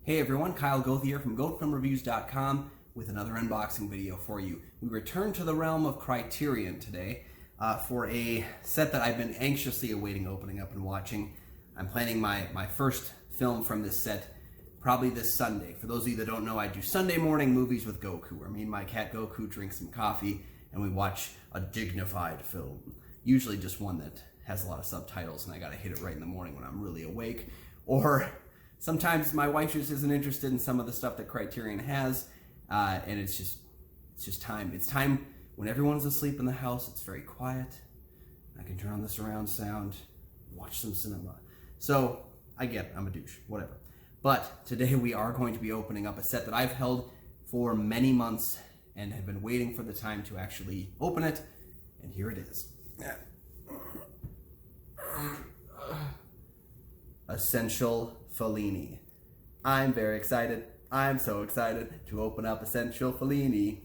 Hey everyone, Kyle Goethe here from GoatheFilmReviews.com with another unboxing video for you. We return to the realm of Criterion today for a set that I've been anxiously awaiting opening up and watching. I'm planning my first film from this set probably this Sunday. For those of you that don't know, I do Sunday morning movies with Goku, where me and my cat Goku drink some coffee and we watch a dignified film. Usually just one that has a lot of subtitles and I gotta hit it right in the morning when I'm really awake. Or sometimes my wife just isn't interested in some of the stuff that Criterion has, and it's just time. It's time when everyone's asleep in the house. It's very quiet. I can turn on the surround sound, watch some cinema. So I get it, I'm a douche, whatever. But today we are going to be opening up a set that I've held for many months and have been waiting for the time to actually open it, and here it is. Essential Fellini. I'm very excited. I'm so excited to open up Essential Fellini.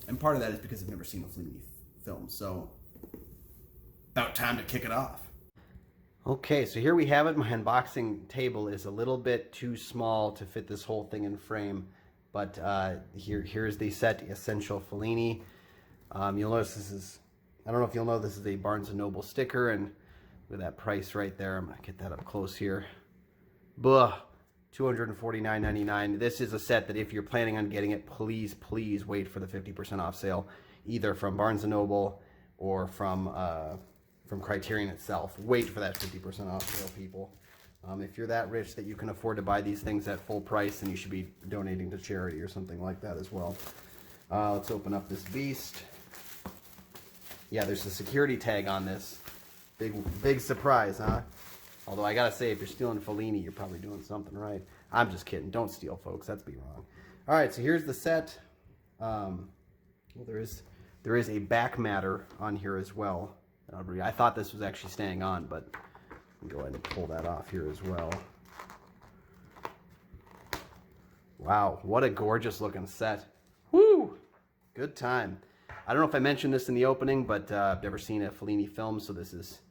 And part of that is because I've never seen a Fellini film, so about time to kick it off. Okay, so here we have it. My unboxing table is a little bit too small to fit this whole thing in frame, but here's the set, Essential Fellini. You'll notice this is, I don't know if you'll know, this is a Barnes & Noble sticker, and with that price right there, I'm gonna get that up close here. Buh, $249.99. This is a set that if you're planning on getting it, please wait for the 50% off sale, either from Barnes & Noble or from Criterion itself. Wait for that 50% off sale, people. If you're that rich that you can afford to buy these things at full price, then you should be donating to charity or something like that as well. Let's open up this beast. Yeah, there's a security tag on this. Big surprise, huh? Although I gotta say, if you're stealing Fellini, you're probably doing something right. I'm just kidding. Don't steal, folks. That's be wrong. All right, so here's the set. Well, there is a back matter on here as well. I thought this was actually staying on, but I'll go ahead and pull that off here as well. Wow, what a gorgeous looking set. Woo! Good time. I don't know if I mentioned this in the opening, but I've never seen a Fellini film, so this is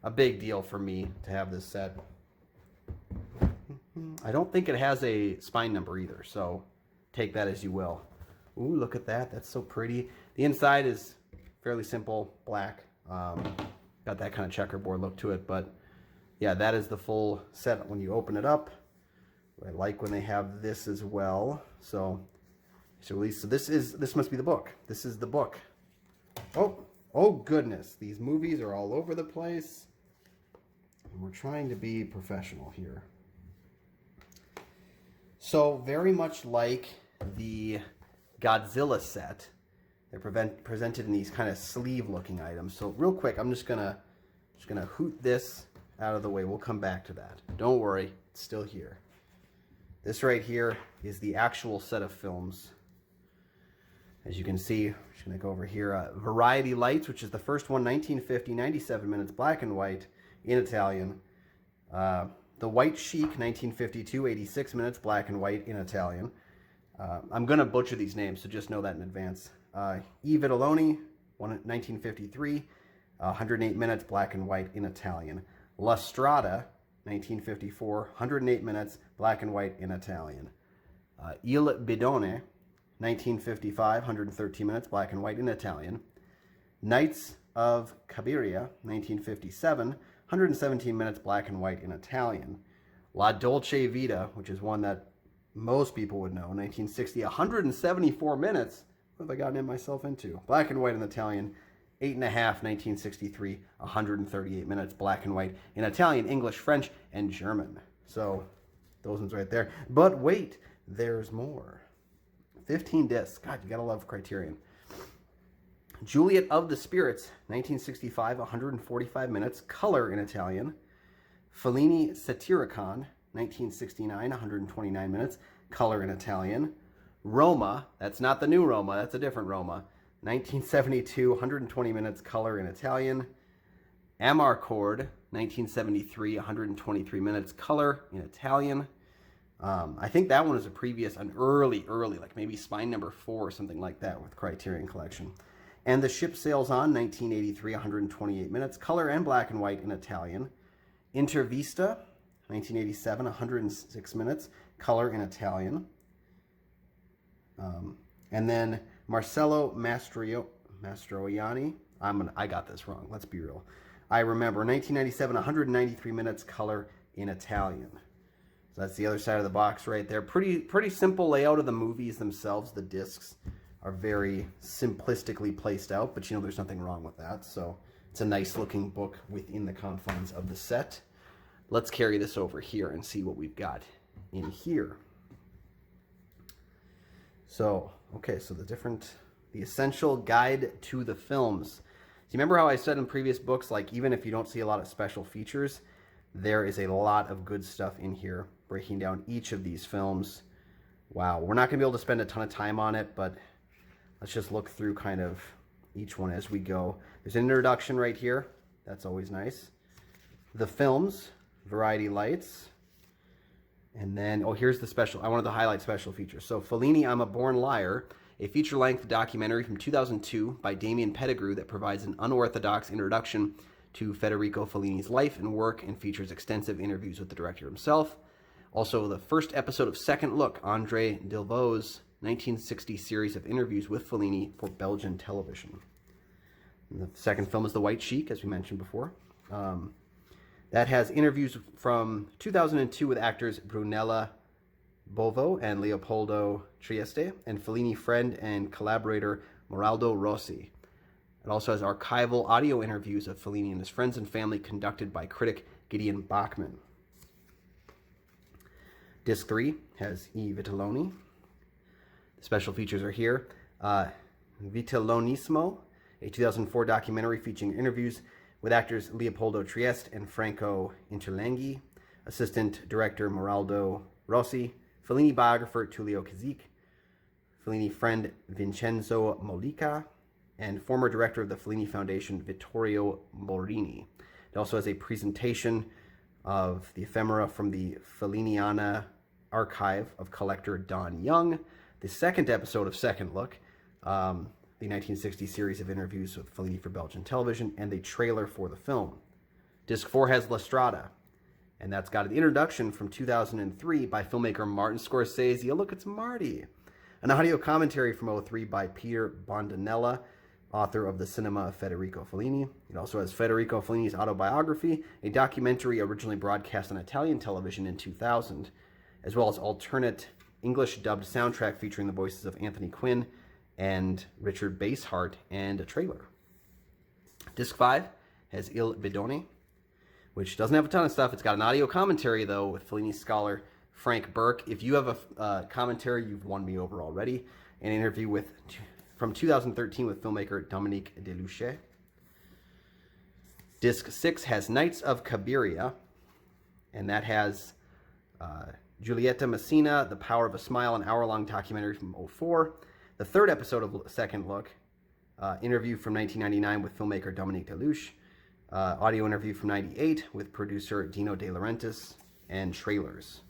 a big deal for me to have this set. I don't think it has a spine number either, so take that as you will. Ooh, look at that. That's so pretty. The inside is fairly simple, black. Got that kind of checkerboard look to it, but yeah, that is the full set when you open it up. I like when they have this as well. So this must be the book. This is the book. Oh goodness, these movies are all over the place. And we're trying to be professional here. So very much like the Godzilla set, they're presented in these kind of sleeve-looking items. So real quick, I'm just gonna hoot this out of the way. We'll come back to that. Don't worry, it's still here. This right here is the actual set of films. As you can see, I'm just gonna go over here. Variety Lights, which is the first one, 1950, 97 minutes, black and white, in Italian. The White Sheik, 1952, 86 minutes, black and white, in Italian. I'm gonna butcher these names, so just know that in advance. I Vitelloni, 1953, 108 minutes, black and white, in Italian. La Strada, 1954, 108 minutes, black and white, in Italian. Il Bidone, 1955, 113 minutes, black and white, in Italian. Knights of Cabiria, 1957, 117 minutes, black and white, in Italian. La Dolce Vita, which is one that most people would know, 1960, 174 minutes. What have I gotten myself into? Black and white in Italian. 8.5, 1963, 138 minutes, black and white, in Italian, English, French, and German. So those ones right there. But wait, there's more. 15 discs. God, you gotta love Criterion. Juliet of the Spirits, 1965, 145 minutes, color in Italian. Fellini Satyricon, 1969, 129 minutes, color in Italian. Roma, that's not the new Roma, that's a different Roma. 1972, 120 minutes, color in Italian. Amarcord, 1973, 123 minutes, color in Italian. I think that one is an early, like maybe spine number 4 or something like that with Criterion Collection. And The Ship Sails On, 1983, 128 minutes, color and black and white in Italian. Intervista, 1987, 106 minutes, color in Italian. And then Marcello Mastroianni. I got this wrong. Let's be real. I remember 1997, 193 minutes, color in Italian. So that's the other side of the box right there. Pretty simple layout of the movies themselves. The discs are very simplistically placed out, but you know there's nothing wrong with that. So it's a nice looking book within the confines of the set. Let's carry this over here and see what we've got in here. So, okay, so the essential guide to the films. So you remember how I said in previous books, like even if you don't see a lot of special features, there is a lot of good stuff in here, breaking down each of these films. Wow, we're not going to be able to spend a ton of time on it, but let's just look through kind of each one as we go. There's an introduction right here. That's always nice. The films, variety lights. And then, oh, here's the special. I wanted to highlight special features. So, Fellini, I'm a Born Liar, a feature-length documentary from 2002 by Damien Pettigrew that provides an unorthodox introduction to Federico Fellini's life and work and features extensive interviews with the director himself. Also, the first episode of Second Look, Andre Delvau's 1960 series of interviews with Fellini for Belgian television. And the second film is The White Sheik, as we mentioned before. That has interviews from 2002 with actors Brunella Bovo and Leopoldo Trieste, and Fellini friend and collaborator Moraldo Rossi. It also has archival audio interviews of Fellini and his friends and family conducted by critic Gideon Bachman. Disc 3 has I Vitelloni. The special features are here. Vitellonismo, a 2004 documentary featuring interviews with actors Leopoldo Trieste and Franco Interlenghi, assistant director Moraldo Rossi, Fellini biographer Tullio Kazik, Fellini friend Vincenzo Mollica, and former director of the Fellini Foundation Vittorio Morini. It also has a presentation of the ephemera from the Felliniana archive of collector Don Young, the second episode of Second Look, the 1960 series of interviews with Fellini for Belgian television, and the trailer for the film. Disc 4 has La Strada, and that's got an introduction from 2003 by filmmaker Martin Scorsese. Oh, look, it's Marty. An audio commentary from 2003 by Peter Bondinella, author of The Cinema of Federico Fellini. It also has Federico Fellini's autobiography, a documentary originally broadcast on Italian television in 2000, as well as alternate English-dubbed soundtrack featuring the voices of Anthony Quinn and Richard Basehart, and a trailer. Disc 5 has Il Bidone, which doesn't have a ton of stuff. It's got an audio commentary, though, with Fellini scholar Frank Burke. If you have a commentary, you've won me over already. An interview from 2013 with filmmaker Dominique Deluche. Disc 6 has Knights of Cabiria, and that has Giulietta Messina, The Power of a Smile, an hour-long documentary from 2004. The third episode of Second Look, interview from 1999 with filmmaker Dominique Deluche, audio interview from 98 with producer Dino De Laurentiis, and trailers.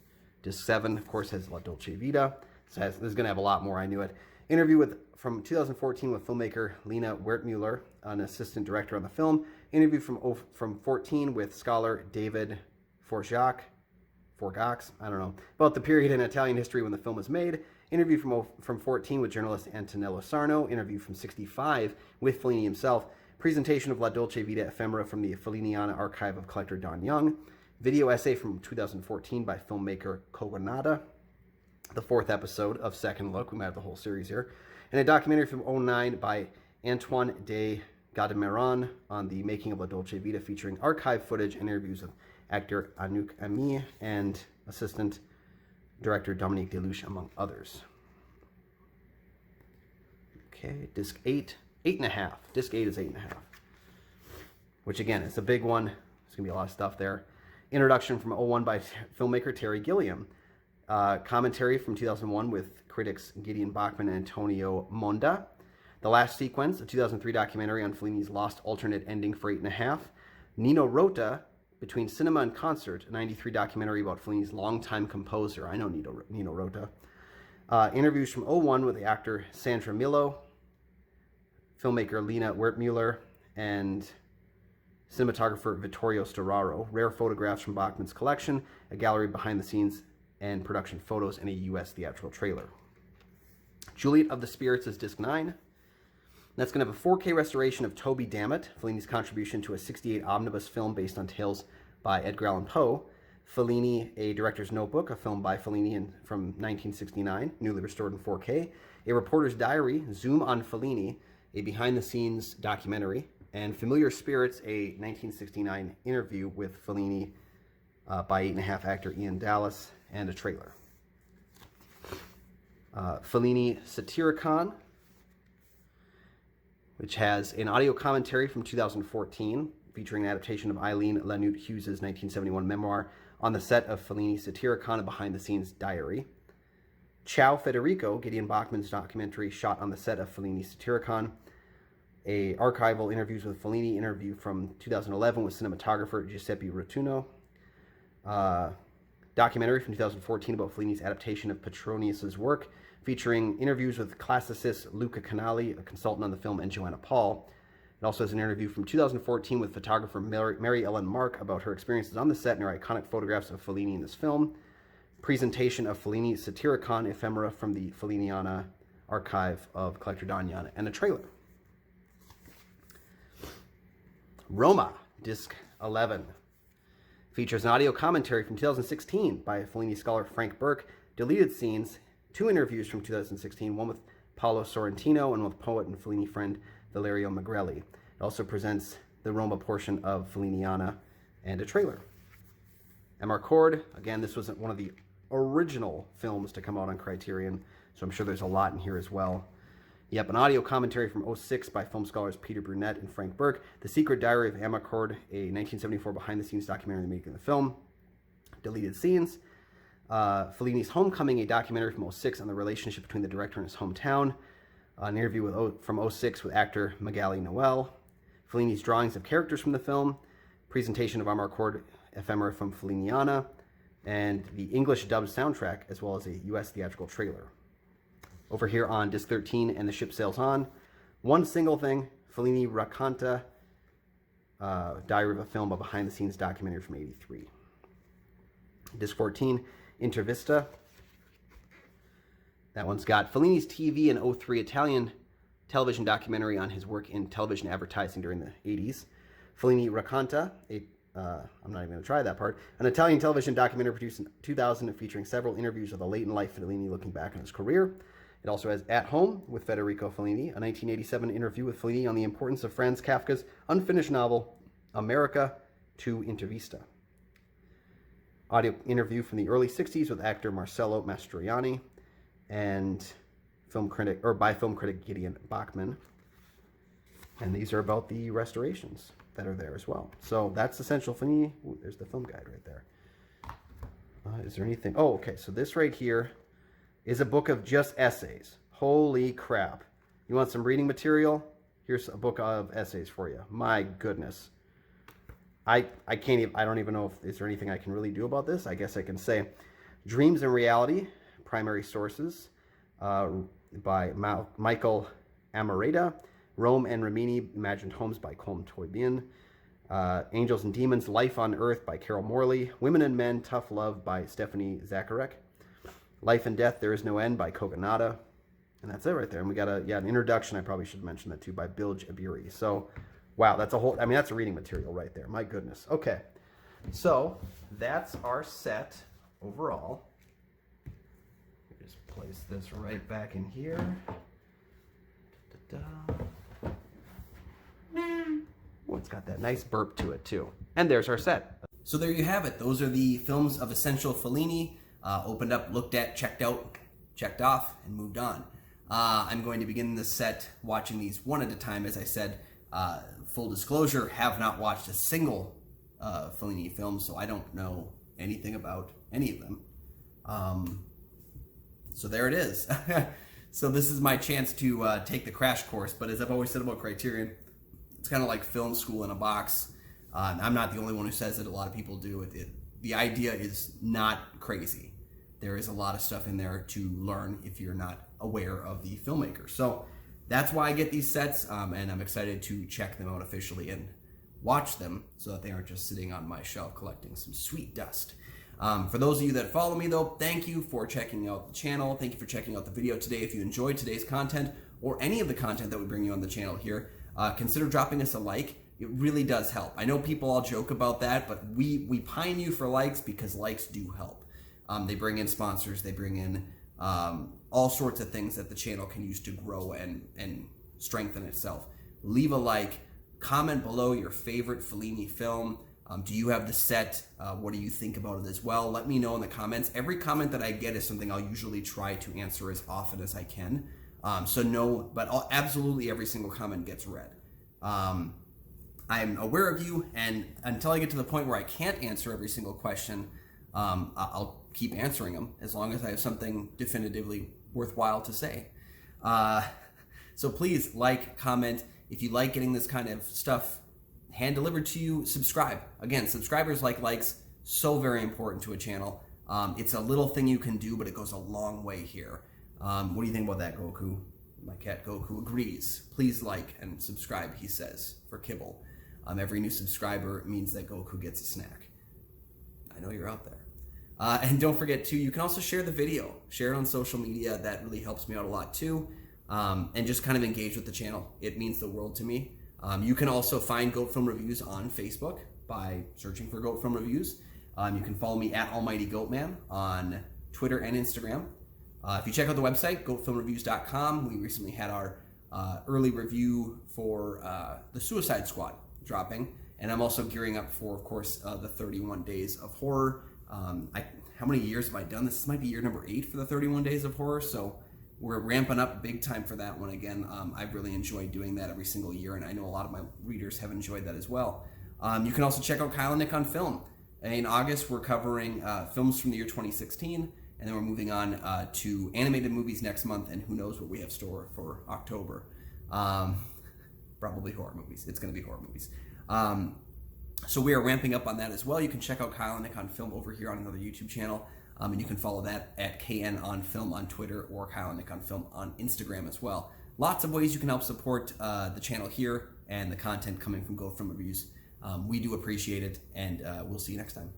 Disc 7, of course, has La Dolce Vita. This is going to have a lot more, I knew it. Interview from 2014 with filmmaker Lena Wertmuller, an assistant director on the film. Interview from 14 with scholar David Forgax, I don't know, about the period in Italian history when the film was made. Interview from 14 with journalist Antonello Sarno. Interview from 65 with Fellini himself. Presentation of La Dolce Vita ephemera from the Felliniana archive of collector Don Young. Video essay from 2014 by filmmaker Kogonada. The fourth episode of Second Look. We might have the whole series here. And a documentary from 2009 by Antoine de Gadameron on the making of La Dolce Vita, featuring archive footage and interviews with actor Anouk Ami and assistant director Dominique Deluche, among others. Okay, disc 8, 8.5. Disc 8 is 8.5. Which again, it's a big one. There's gonna be a lot of stuff there. Introduction from 2001 by filmmaker Terry Gilliam. Commentary from 2001 with critics Gideon Bachman and Antonio Monda. The Last Sequence, a 2003 documentary on Fellini's lost alternate ending for 8.5. Nino Rota, Between Cinema and Concert, a 93 documentary about Fellini's longtime composer. I know Nino Rota. Interviews from 2001 with the actor Sandra Millo, filmmaker Lena Wertmuller, and cinematographer Vittorio Storaro. Rare photographs from Bachman's collection, a gallery behind the scenes and production photos, and a U.S. theatrical trailer. Juliet of the Spirits is disc 9. That's going to have a 4K restoration of Toby Dammit, Fellini's contribution to a 68 omnibus film based on tales by Edgar Allan Poe. Fellini, A Director's Notebook, a film by Fellini from 1969, newly restored in 4K. A Reporter's Diary, Zoom on Fellini, a behind-the-scenes documentary. And Familiar Spirits, a 1969 interview with Fellini by 8.5 actor Ian Dallas, and a trailer. Fellini Satyricon, which has an audio commentary from 2014 featuring an adaptation of Eileen Lanute Hughes' 1971 memoir on the set of Fellini Satyricon, a behind-the-scenes diary. Ciao Federico, Gideon Bachman's documentary shot on the set of Fellini Satyricon. A archival interviews with Fellini interview from 2011 with cinematographer Giuseppe Rotuno. Documentary from 2014 about Fellini's adaptation of Petronius's work, featuring interviews with classicist Luca Canali, a consultant on the film, and Joanna Paul. It also has an interview from 2014 with photographer Mary Ellen Mark about her experiences on the set and her iconic photographs of Fellini in this film. Presentation of Fellini Satyricon ephemera from the Felliniana archive of Collector Damiana, and a trailer. Roma, disc 11. Features an audio commentary from 2016 by Fellini scholar Frank Burke, deleted scenes, 2 interviews from 2016, one with Paolo Sorrentino and with poet and Fellini friend Valerio Magrelli. It also presents the Roma portion of Felliniana and a trailer. Amarcord, again, this wasn't one of the original films to come out on Criterion, so I'm sure there's a lot in here as well. Yep, an audio commentary from 2006 by film scholars Peter Brunette and Frank Burke. The Secret Diary of Amarcord, a 1974 behind-the-scenes documentary making the film. Deleted scenes. Fellini's Homecoming, a documentary from 2006 on the relationship between the director and his hometown. An interview from 2006 with actor Magali Noel. Fellini's drawings of characters from the film. Presentation of Amarcord ephemera from Felliniana. And the English dubbed soundtrack, as well as a U.S. theatrical trailer. Over here on disc 13, And the Ship Sails On. One single thing, Fellini Racconta, Diary of a Film, a behind-the-scenes documentary from 1983. Disc 14, Intervista. That one's got Fellini's TV and 2003 Italian television documentary on his work in television advertising during the 80s. Fellini Racconta, I'm not even going to try that part, an Italian television documentary produced in 2000 featuring several interviews of the late-in-life Fellini looking back on his career. It also has At Home with Federico Fellini, a 1987 interview with Fellini on the importance of Franz Kafka's unfinished novel, America, to Intervista. Audio interview from the early 60s with actor Marcello Mastroianni and by film critic Gideon Bachman. And these are about the restorations that are there as well. So that's Essential Fellini. Ooh, there's the film guide right there. Is there anything? Oh, okay. So this right here is a book of just essays. Holy crap. You want some reading material? Here's a book of essays for you. My goodness. I don't even know if is there anything I can really do about this. I guess I can say Dreams and Reality, primary sources by Michael Amareda. Rome and Rimini, Imagined Homes by Colm Toybin. Angels and Demons, Life on Earth by Carol Morley. Women and Men, Tough Love by Stephanie Zacharek. Life and Death, There Is No End by Kogonada. And that's it right there. And we got an introduction, I probably should mention that too, by Bilge Abiri. So, wow, that's that's a reading material right there. My goodness. Okay. So, that's our set overall. Just place this right back in here. Oh, it's got that nice burp to it too. And there's our set. So there you have it. Those are the films of Essential Fellini. Opened up, looked at, checked out, checked off, and moved on. I'm going to begin this set watching these one at a time. As I said, full disclosure, have not watched a single Fellini film, so I don't know anything about any of them. So there it is. So this is my chance to take the crash course, but as I've always said about Criterion, it's kind of like film school in a box. I'm not the only one who says it. A lot of people do. The idea is not crazy. There is a lot of stuff in there to learn if you're not aware of the filmmaker. So that's why I get these sets, and I'm excited to check them out officially and watch them so that they aren't just sitting on my shelf collecting some sweet dust. For those of you that follow me, though, thank you for checking out the channel. Thank you for checking out the video today. If you enjoyed today's content or any of the content that we bring you on the channel here, consider dropping us a like. It really does help. I know people all joke about that, but we pine you for likes because likes do help. They bring in sponsors. They bring in all sorts of things that the channel can use to grow and strengthen itself. Leave a like. Comment below your favorite Fellini film. Do you have the set? What do you think about it as well? Let me know in the comments. Every comment that I get is something I'll usually try to answer as often as I can. Absolutely every single comment gets read. I'm aware of you, and until I get to the point where I can't answer every single question, I'll keep answering them as long as I have something definitively worthwhile to say. So please like, comment. If you like getting this kind of stuff hand delivered to you, subscribe. Again, subscribers like likes, so very important to a channel. It's a little thing you can do, but it goes a long way here. What do you think about that, Goku? My cat Goku agrees. Please like and subscribe, he says, for kibble. Every new subscriber means that Goku gets a snack. I know you're out there. And don't forget, too, you can also share the video. Share it on social media. That really helps me out a lot, too. And just kind of engage with the channel. It means the world to me. You can also find Goat Film Reviews on Facebook by searching for Goat Film Reviews. You can follow me at Almighty Goatman on Twitter and Instagram. If you check out the website, goatfilmreviews.com, we recently had our early review for The Suicide Squad dropping, and I'm also gearing up for, of course, the 31 Days of Horror. How many years have I done this? This might be year number 8 for the 31 Days of Horror, so we're ramping up big time for that one again. I've really enjoyed doing that every single year, and I know a lot of my readers have enjoyed that as well. You can also check out Kyle and Nick on Film. In August, we're covering films from the year 2016, and then we're moving on to animated movies next month, and who knows what we have store for October. Probably horror movies. It's going to be horror movies. So we are ramping up on that as well. You can check out Kyle and Nick on Film over here on another YouTube channel. And you can follow that at KN on Film on Twitter or Kyle and Nick on Film on Instagram as well. Lots of ways you can help support the channel here and the content coming from Goat Film Reviews. We do appreciate it, and we'll see you next time.